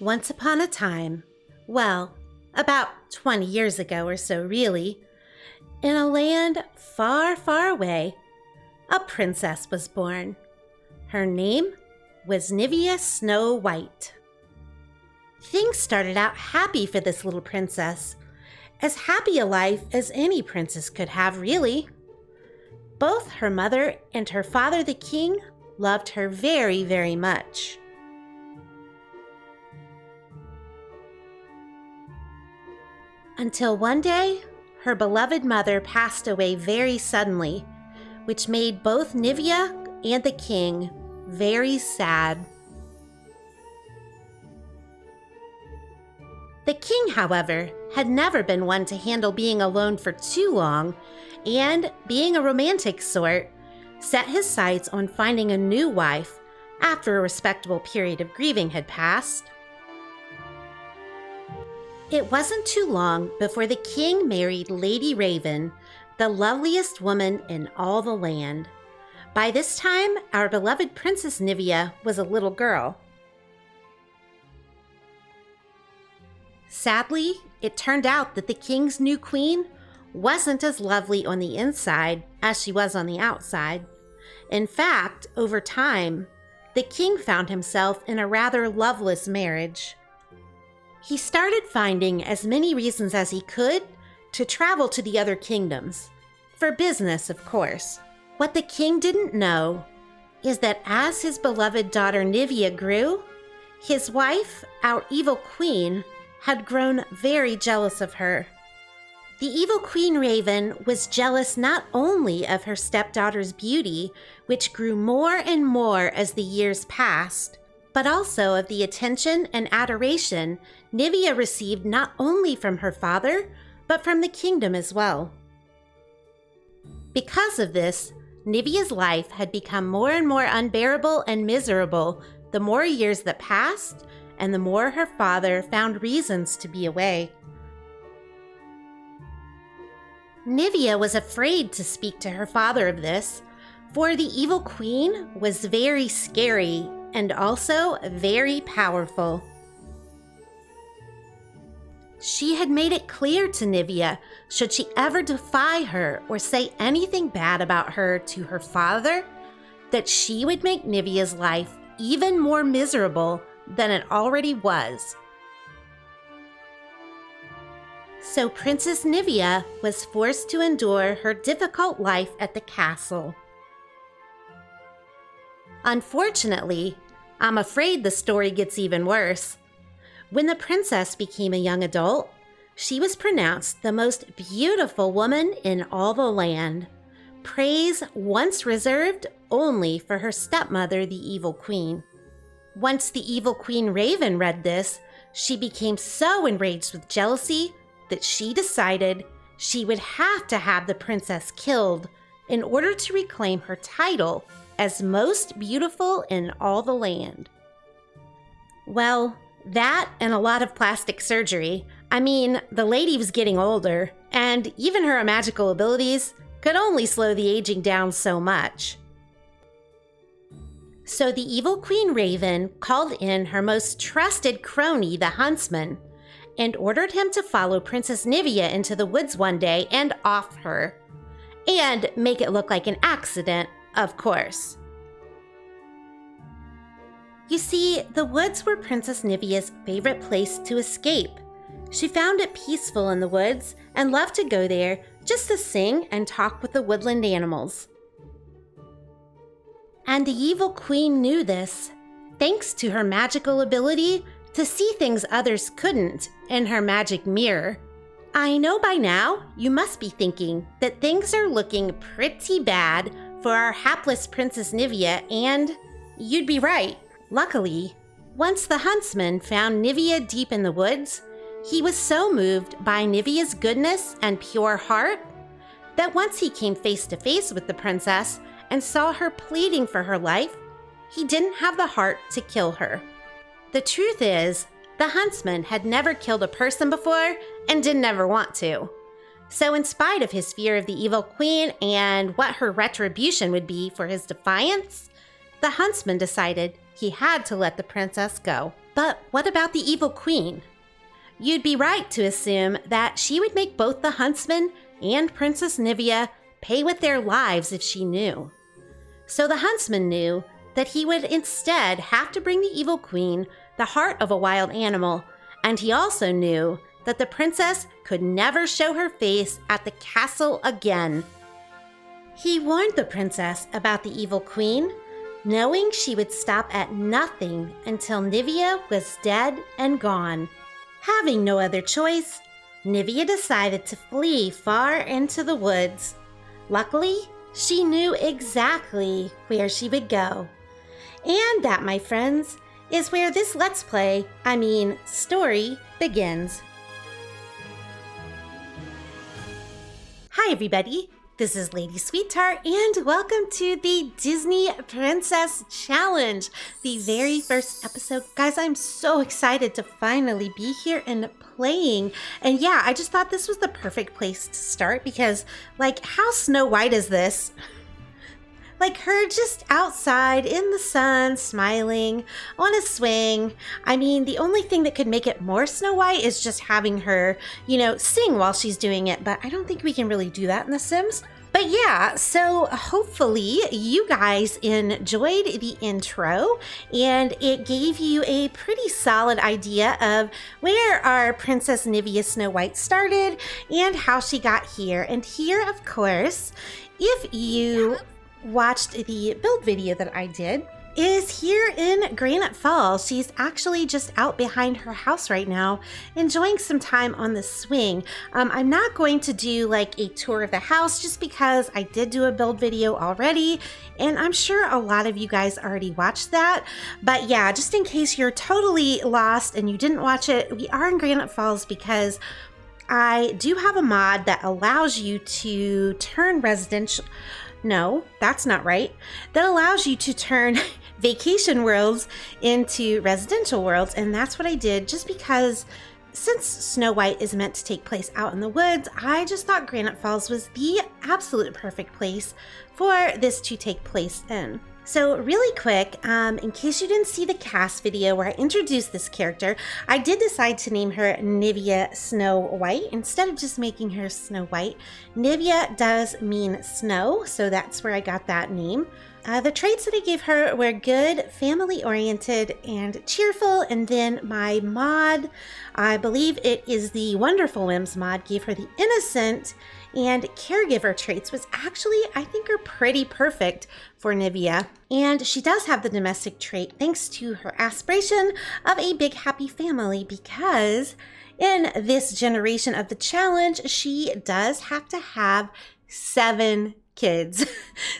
Once upon a time, well, about 20 years ago or so really, in a land far, far away, a princess was born. Her name was Nivea Snow White. Things started out happy for this little princess, as happy a life as any princess could have, really. Both her mother and her father, the king, loved her very, very much. Until one day, her beloved mother passed away very suddenly, which made both Nivea and the king very sad. The king, however, had never been one to handle being alone for too long, and, being a romantic sort, set his sights on finding a new wife after a respectable period of grieving had passed. It wasn't too long before the king married Lady Raven, the loveliest woman in all the land. By this time, our beloved Princess Nivea was a little girl. Sadly, it turned out that the king's new queen wasn't as lovely on the inside as she was on the outside. In fact, over time, the king found himself in a rather loveless marriage. He started finding as many reasons as he could to travel to the other kingdoms. For business, of course. What the king didn't know is that as his beloved daughter Nivea grew, his wife, our evil queen, had grown very jealous of her. The evil Queen Raven was jealous not only of her stepdaughter's beauty, which grew more and more as the years passed, but also of the attention and adoration Nivea received not only from her father, but from the kingdom as well. Because of this, Nivea's life had become more and more unbearable and miserable the more years that passed, and the more her father found reasons to be away. Nivea was afraid to speak to her father of this, for the evil queen was very scary and also very powerful. She had made it clear to Nivea, should she ever defy her or say anything bad about her to her father, that she would make Nivea's life even more miserable than it already was. So Princess Nivea was forced to endure her difficult life at the castle. Unfortunately, I'm afraid the story gets even worse. When the princess became a young adult, she was pronounced the most beautiful woman in all the land, praise once reserved only for her stepmother, the evil queen. Once the evil Queen Raven read this, she became so enraged with jealousy that she decided she would have to have the princess killed in order to reclaim her title as most beautiful in all the land. Well, that and a lot of plastic surgery. I mean, the lady was getting older, and even her magical abilities could only slow the aging down so much. So the evil Queen Raven called in her most trusted crony, the huntsman, and ordered him to follow Princess Nivea into the woods one day and off her. And make it look like an accident, of course. You see, the woods were Princess Nivea's favorite place to escape. She found it peaceful in the woods and loved to go there just to sing and talk with the woodland animals. And the evil queen knew this, thanks to her magical ability to see things others couldn't in her magic mirror. I know by now you must be thinking that things are looking pretty bad for our hapless Princess Nivea, and you'd be right. Luckily, once the huntsman found Nivea deep in the woods, he was so moved by Nivea's goodness and pure heart that once he came face to face with the princess and saw her pleading for her life, he didn't have the heart to kill her. The truth is, the huntsman had never killed a person before and didn't ever want to. So in spite of his fear of the evil queen and what her retribution would be for his defiance, the huntsman decided he had to let the princess go. But what about the evil queen? You'd be right to assume that she would make both the huntsman and Princess Nivea pay with their lives if she knew. So the huntsman knew that he would instead have to bring the evil queen the heart of a wild animal, and he also knew that the princess could never show her face at the castle again. He warned the princess about the evil queen, knowing she would stop at nothing until Nivea was dead and gone. Having no other choice, Nivea decided to flee far into the woods. Luckily, she knew exactly where she would go. And that, my friends, is where this Let's Play, story, begins. Hi everybody, this is Lady Sweetheart and welcome to the Disney Princess Challenge, the very first episode. Guys, I'm so excited to finally be here and playing. And yeah, I just thought this was the perfect place to start because, how Snow White is this? Her just outside in the sun, smiling on a swing. The only thing that could make it more Snow White is just having her, sing while she's doing it. But I don't think we can really do that in The Sims. But yeah, so hopefully you guys enjoyed the intro and it gave you a pretty solid idea of where our Princess Nivea Snow White started and how she got here. And here, of course, if you watched the build video that I did, is here in Granite Falls. She's actually just out behind her house right now, enjoying some time on the swing. I'm not going to do a tour of the house just because I did do a build video already, and I'm sure a lot of you guys already watched that. But yeah, just in case you're totally lost and you didn't watch it, we are in Granite Falls because I do have a mod that allows you to turn residential... No, that's not right. That allows you to turn vacation worlds into residential worlds. And that's what I did just because since Snow White is meant to take place out in the woods, I just thought Granite Falls was the absolute perfect place for this to take place in. So really quick, in case you didn't see the cast video where I introduced this character, I did decide to name her Nivea Snow White instead of just making her Snow White. Nivea does mean snow, so that's where I got that name. The traits that I gave her were good, family-oriented, and cheerful. And then my mod, I believe it is the Wonderful Whims mod, gave her the innocent and caregiver traits, which actually I think are pretty perfect for Nivea. And she does have the domestic trait thanks to her aspiration of a big happy family, because in this generation of the challenge, she does have to have 7 kids.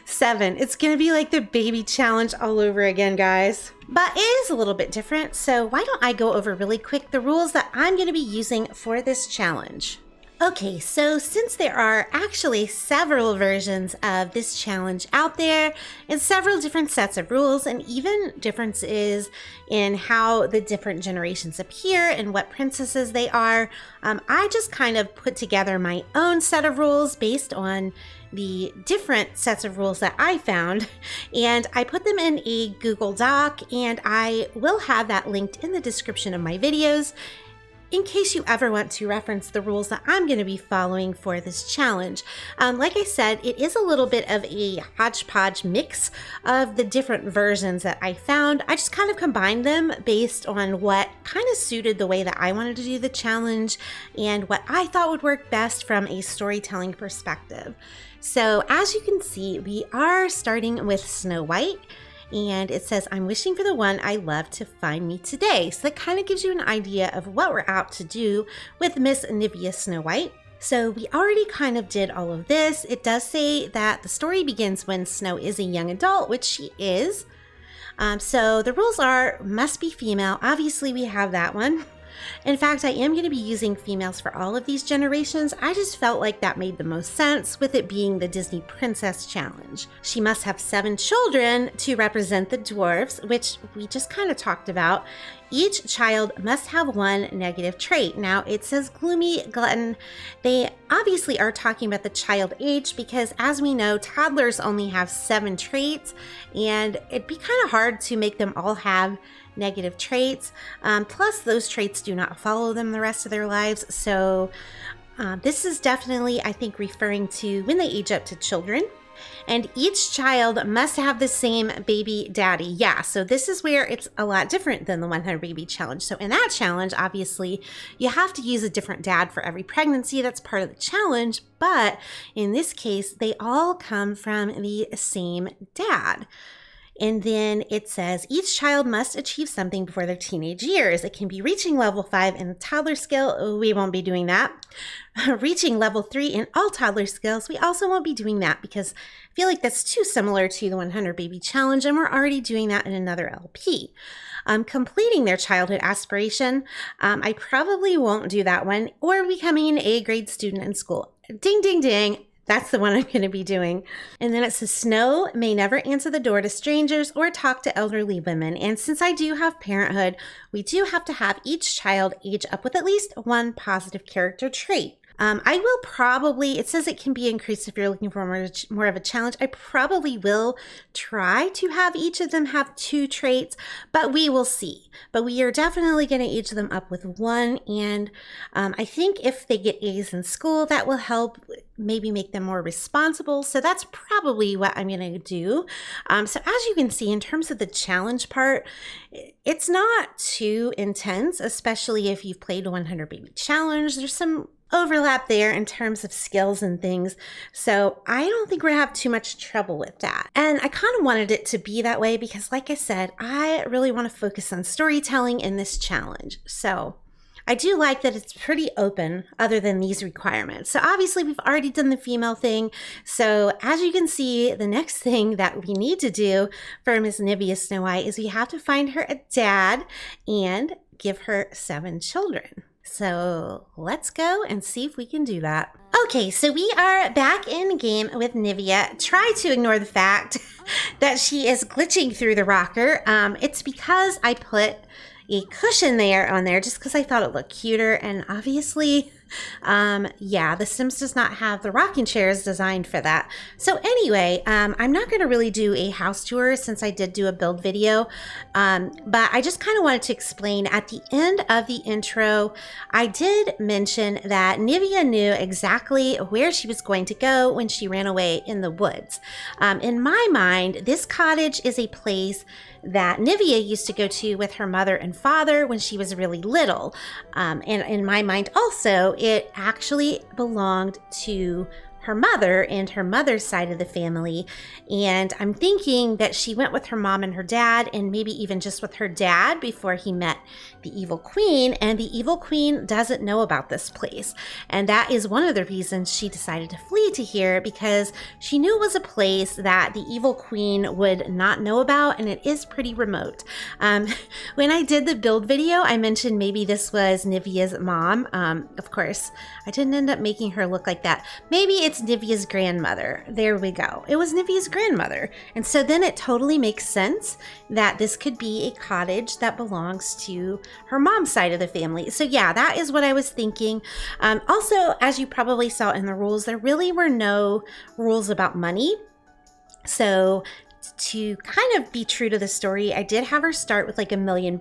7. It's gonna be like the baby challenge all over again, guys. But it is a little bit different, so why don't I go over really quick the rules that I'm gonna be using for this challenge. Okay, so since there are actually several versions of this challenge out there and several different sets of rules and even differences in how the different generations appear and what princesses they are, I just kind of put together my own set of rules based on the different sets of rules that I found, and I put them in a Google Doc, and I will have that linked in the description of my videos in case you ever want to reference the rules that I'm going to be following for this challenge. Like I said, it is a little bit of a hodgepodge mix of the different versions that I found. I just kind of combined them based on what kind of suited the way that I wanted to do the challenge and what I thought would work best from a storytelling perspective. So as you can see, we are starting with Snow White. And it says, I'm wishing for the one I love to find me today. So that kind of gives you an idea of what we're out to do with Miss Nivea Snow White. So we already kind of did all of this. It does say that the story begins when Snow is a young adult, which she is. So the rules are must be female. Obviously we have that one. In fact, I am going to be using females for all of these generations. I just felt like that made the most sense with it being the Disney Princess Challenge. She must have 7 children to represent the dwarves, which we just kind of talked about. Each child must have one negative trait. Now it says gloomy, glutton. They obviously are talking about the child age because, as we know, toddlers only have 7 traits, and it'd be kind of hard to make them all have negative traits. Plus, those traits do not follow them the rest of their lives. So this is definitely, I think, referring to when they age up to children. And each child must have the same baby daddy. Yeah, so this is where it's a lot different than the 100 baby challenge. So in that challenge, obviously, you have to use a different dad for every pregnancy. That's part of the challenge. But in this case, they all come from the same dad. And then it says each child must achieve something before their teenage years. It can be reaching level 5 in the toddler skill. We won't be doing that. Reaching level 3 in all toddler skills. We also won't be doing that because I feel like that's too similar to the 100 baby challenge, and we're already doing that in another LP. Completing their childhood aspiration. I probably won't do that one, or becoming an A grade student in school. Ding, ding, ding. That's the one I'm going to be doing. And then it says Snow may never answer the door to strangers or talk to elderly women. And since I do have parenthood, we do have to have each child age up with at least one positive character trait. I will probably, it says it can be increased if you're looking for more of a challenge. I probably will try to have each of them have 2 traits, but we will see. But we are definitely going to age them up with 1. And I think if they get A's in school, that will help maybe make them more responsible. So that's probably what I'm going to do. So as you can see, in terms of the challenge part, it's not too intense, especially if you've played a 100 baby challenge. There's some overlap there in terms of skills and things. So I don't think we're gonna have too much trouble with that. And I kind of wanted it to be that way because, like I said, I really want to focus on storytelling in this challenge. So I do like that it's pretty open other than these requirements. So obviously we've already done the female thing. So as you can see, the next thing that we need to do for Miss Nivea Snow White is we have to find her a dad and give her 7 children. So let's go and see if we can do that. Okay, so we are back in game with Nivea. Try to ignore the fact that she is glitching through the rocker. It's because I put a cushion on there just because I thought it looked cuter, and obviously the Sims does not have the rocking chairs designed for that. So anyway, I'm not going to really do a house tour since I did do a build video, but I just kind of wanted to explain at the end of the intro, I did mention that Nivea knew exactly where she was going to go when she ran away in the woods. In my mind, this cottage is a place that Nivea used to go to with her mother and father when she was really little. And in my mind also, it actually belonged to her mother and her mother's side of the family. And I'm thinking that she went with her mom and her dad, and maybe even just with her dad before he met the evil queen. And the evil queen doesn't know about this place. And that is one of the reasons she decided to flee to here, because she knew it was a place that the evil queen would not know about, and it is pretty remote. When I did the build video, I mentioned maybe this was Nivea's mom. Of course, I didn't end up making her look like that. Maybe it's Nivea's grandmother. There we go. It was Nivea's grandmother. And so then it totally makes sense that this could be a cottage that belongs to her mom's side of the family. So yeah, that is what I was thinking. Also, as you probably saw in the rules, there really were no rules about money. So to kind of be true to the story, I did have her start with like $1 million.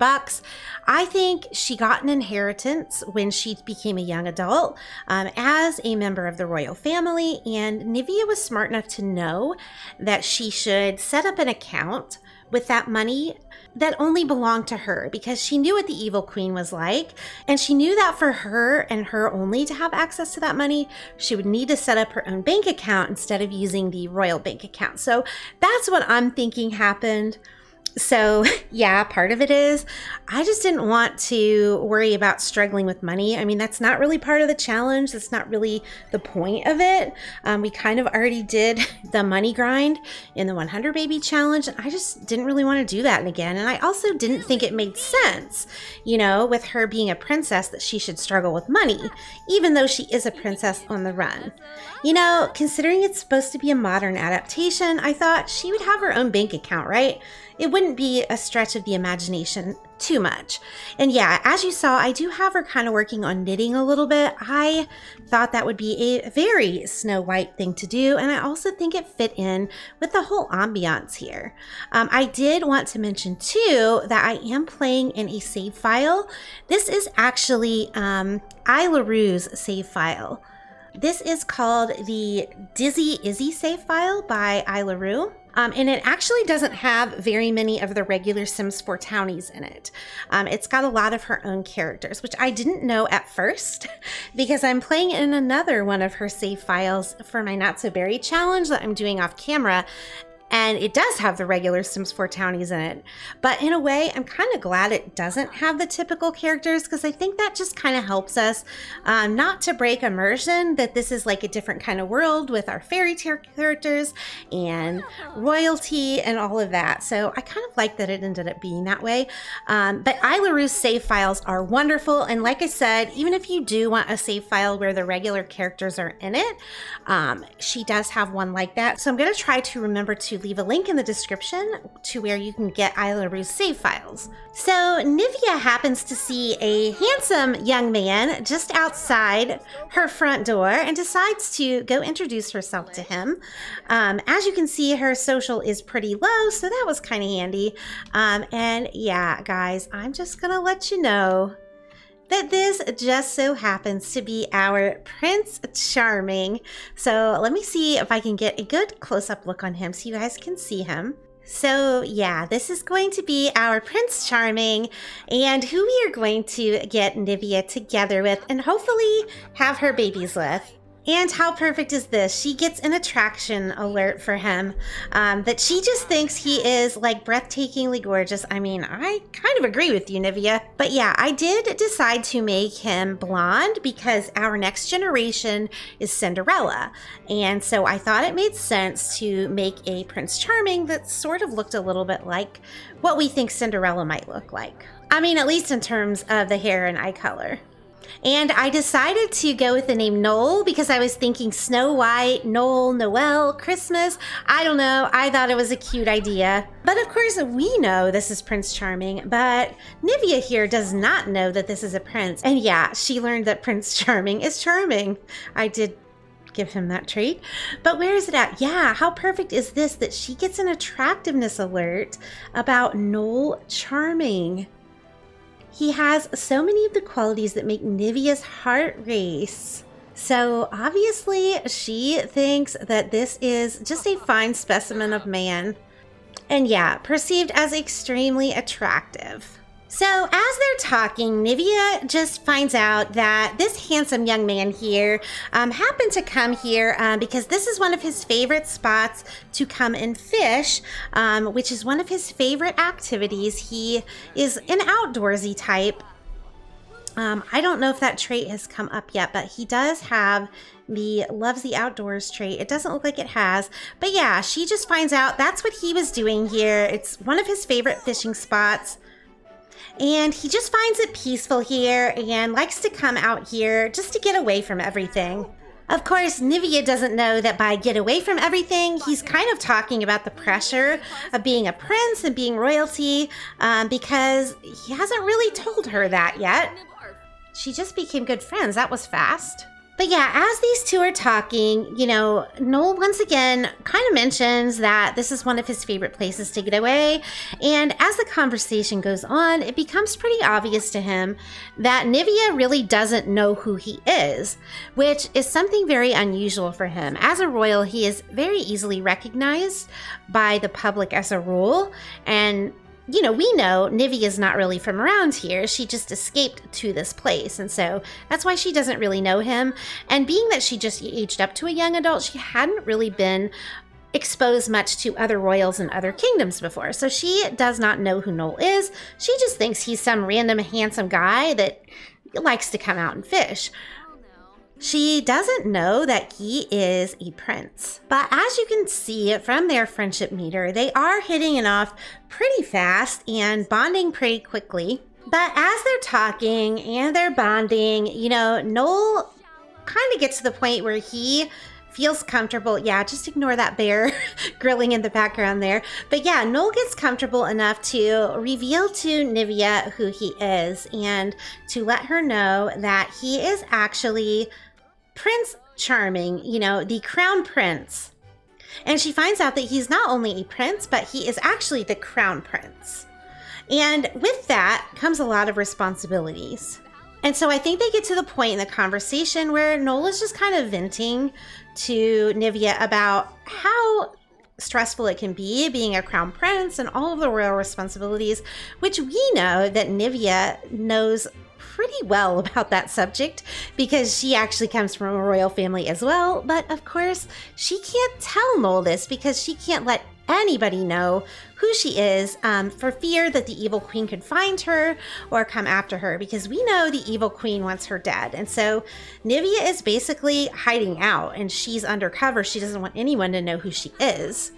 I think she got an inheritance when she became a young adult as a member of the royal family, and Nivea was smart enough to know that she should set up an account with that money that only belonged to her, because she knew what the evil queen was like, and she knew that for her and her only to have access to that money, she would need to set up her own bank account instead of using the royal bank account. So that's what I'm thinking happened. So yeah, part of it is I just didn't want to worry about struggling with money. I mean, that's not really part of the challenge. That's not really the point of it. We kind of already did the money grind in the 100 baby challenge. I just didn't really want to do that again. And I also didn't think it made sense, you know, with her being a princess, that she should struggle with money, even though she is a princess on the run. You know, considering it's supposed to be a modern adaptation, I thought she would have her own bank account, right? It wouldn't wouldn't be a stretch of the imagination too much. And yeah, as you saw, I do have her kind of working on knitting a little bit. I thought that would be a very Snow White thing to do, and I also think it fit in with the whole ambiance here. I did want to mention too that I am playing in a save file. This is actually I LaRue's save file. This is called the Dizzy Izzy save file by I LaRue. And it actually doesn't have very many of the regular Sims 4 townies in it. It's got a lot of her own characters, which I didn't know at first because I'm playing in another one of her save files for my Not So Berry challenge that I'm doing off camera. And it does have the regular Sims 4 townies in it. But in a way, I'm kind of glad it doesn't have the typical characters because I think that just kind of helps us not to break immersion, that this is like a different kind of world with our fairy tale characters and royalty and all of that. So I kind of like that it ended up being that way. But I LaRue's save files are wonderful. And like I said, even if you do want a save file where the regular characters are in it, she does have one like that. So I'm going to try to remember to leave a link in the description to where you can get I LaRue's save files. So Nivea happens to see a handsome young man just outside her front door and decides to go introduce herself to him. As you can see, her social is pretty low, so that was kind of handy. And yeah, guys, I'm just gonna let you know that this just so happens to be our Prince Charming. So let me see if I can get a good close-up look on him so you guys can see him. So yeah, this is going to be our Prince Charming and who we are going to get Nivea together with and hopefully have her babies with. And how perfect is this? She gets an attraction alert for him that she just thinks he is like breathtakingly gorgeous. I mean, I kind of agree with you, Nivea. But yeah, I did decide to make him blonde because our next generation is Cinderella. And so I thought it made sense to make a Prince Charming that sort of looked a little bit like what we think Cinderella might look like. I mean, at least in terms of the hair and eye color. And I decided to go with the name Noel because I was thinking Snow White, Noel, Noel, Christmas. I don't know. I thought it was a cute idea. But of course, we know this is Prince Charming, but Nivea here does not know that this is a prince. And yeah, she learned that Prince Charming is charming. I did give him that trait. But where is it at? Yeah, how perfect is this that she gets an attractiveness alert about Noel Charming. He has so many of the qualities that make Nivea's heart race. So obviously she thinks that this is just a fine specimen of man. And yeah, perceived as extremely attractive. So as they're talking, Nivea just finds out that this handsome young man here happened to come here because this is one of his favorite spots to come and fish, which is one of his favorite activities. He is an outdoorsy type. I don't know if that trait has come up yet, but he does have the loves the outdoors trait. It doesn't look like it has, but yeah, she just finds out that's what he was doing here. It's one of his favorite fishing spots. And he just finds it peaceful here and likes to come out here just to get away from everything. Of course, Nivea doesn't know that by get away from everything, he's kind of talking about the pressure of being a prince and being royalty because he hasn't really told her that yet. She just became good friends. That was fast. But yeah, as these two are talking, you know, Noel once again kind of mentions that this is one of his favorite places to get away. And as the conversation goes on, it becomes pretty obvious to him that Nivea really doesn't know who he is, which is something very unusual for him. As a royal, he is very easily recognized by the public as a rule. And you know, we know Nivea is not really from around here. She just escaped to this place. And so that's why she doesn't really know him. And being that she just aged up to a young adult, she hadn't really been exposed much to other royals in other kingdoms before. So she does not know who Noel is. She just thinks he's some random handsome guy that likes to come out and fish. She doesn't know that he is a prince. But as you can see from their friendship meter, they are hitting it off pretty fast and bonding pretty quickly. But as they're talking and they're bonding, you know, Noel kind of gets to the point where he feels comfortable. Yeah, just ignore that bear grilling in the background there. But yeah, Noel gets comfortable enough to reveal to Nivea who he is and to let her know that he is actually Prince Charming, you know, the crown prince. And she finds out that he's not only a prince, but he is actually the crown prince. And with that comes a lot of responsibilities. And so I think they get to the point in the conversation where Noel is just kind of venting to Nivea about how stressful it can be being a crown prince and all of the royal responsibilities, which we know that Nivea knows pretty well about that subject because she actually comes from a royal family as well. But of course, she can't tell Noel this because she can't let anybody know who she is for fear that the evil queen could find her or come after her, because we know the evil queen wants her dead. And so Nivea is basically hiding out and she's undercover. She doesn't want anyone to know who she is.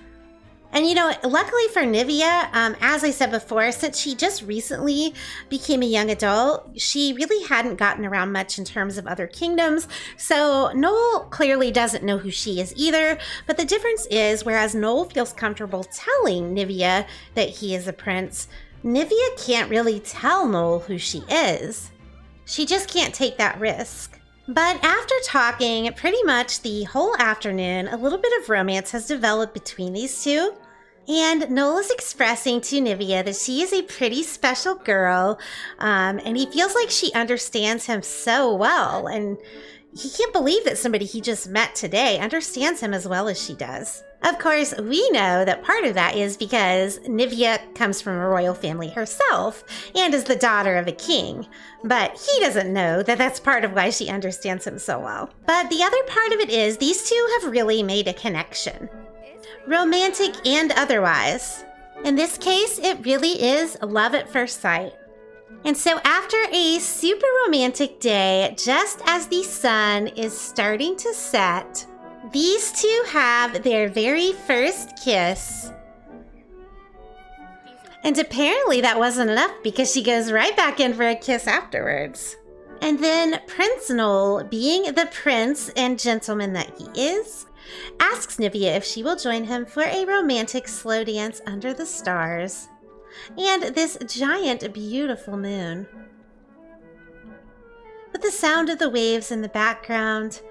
And you know, luckily for Nivea, as I said before, since she just recently became a young adult, she really hadn't gotten around much in terms of other kingdoms. So Noel clearly doesn't know who she is either. But the difference is, whereas Noel feels comfortable telling Nivea that he is a prince, Nivea can't really tell Noel who she is. She just can't take that risk. But after talking pretty much the whole afternoon, a little bit of romance has developed between these two. And Noel is expressing to Nivea that she is a pretty special girl, and he feels like she understands him so well. And he can't believe that somebody he just met today understands him as well as she does. Of course, we know that part of that is because Nivea comes from a royal family herself and is the daughter of a king. But he doesn't know that that's part of why she understands him so well. But the other part of it is these two have really made a connection, romantic and otherwise. In this case, it really is love at first sight. And so after a super romantic day, just as the sun is starting to set, these two have their very first kiss. And apparently that wasn't enough because she goes right back in for a kiss afterwards. And then Prince Noel, being the prince and gentleman that he is, asks Nivea if she will join him for a romantic slow dance under the stars and this giant, beautiful moon. With the sound of the waves in the background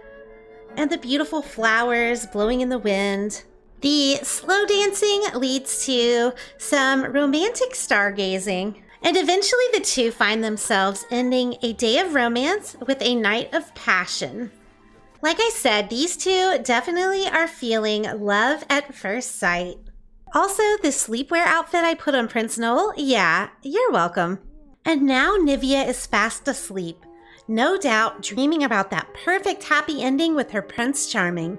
and the beautiful flowers blowing in the wind, the slow dancing leads to some romantic stargazing. And eventually the two find themselves ending a day of romance with a night of passion. Like I said, these two definitely are feeling love at first sight. Also, the sleepwear outfit I put on Prince Noel, yeah, you're welcome. And now Nivea is fast asleep, no doubt dreaming about that perfect happy ending with her Prince Charming,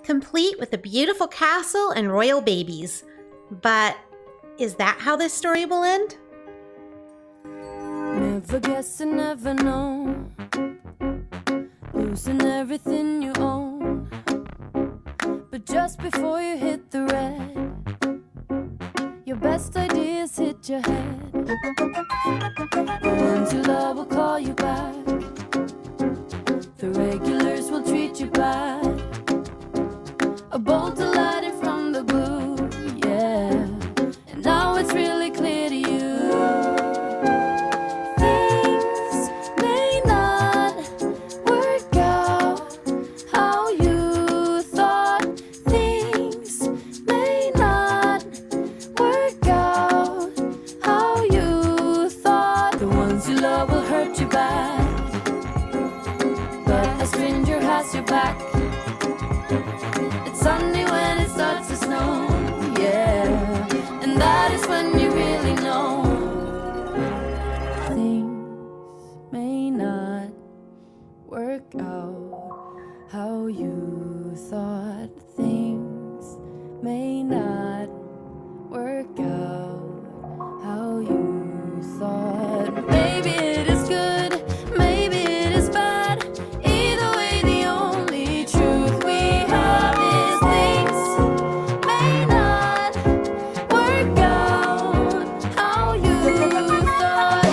complete with a beautiful castle and royal babies. But is that how this story will end? Never guess and never know, losing everything you own. But just before you hit the red, your best ideas hit your head. The ones you love will call you back, the regulars will treat you bad. A bolt of light from the blue, yeah. And now it's really clear to you. Your back. It's Sunday when it starts to snow, yeah, and that is when you really know things may not work out how you thought things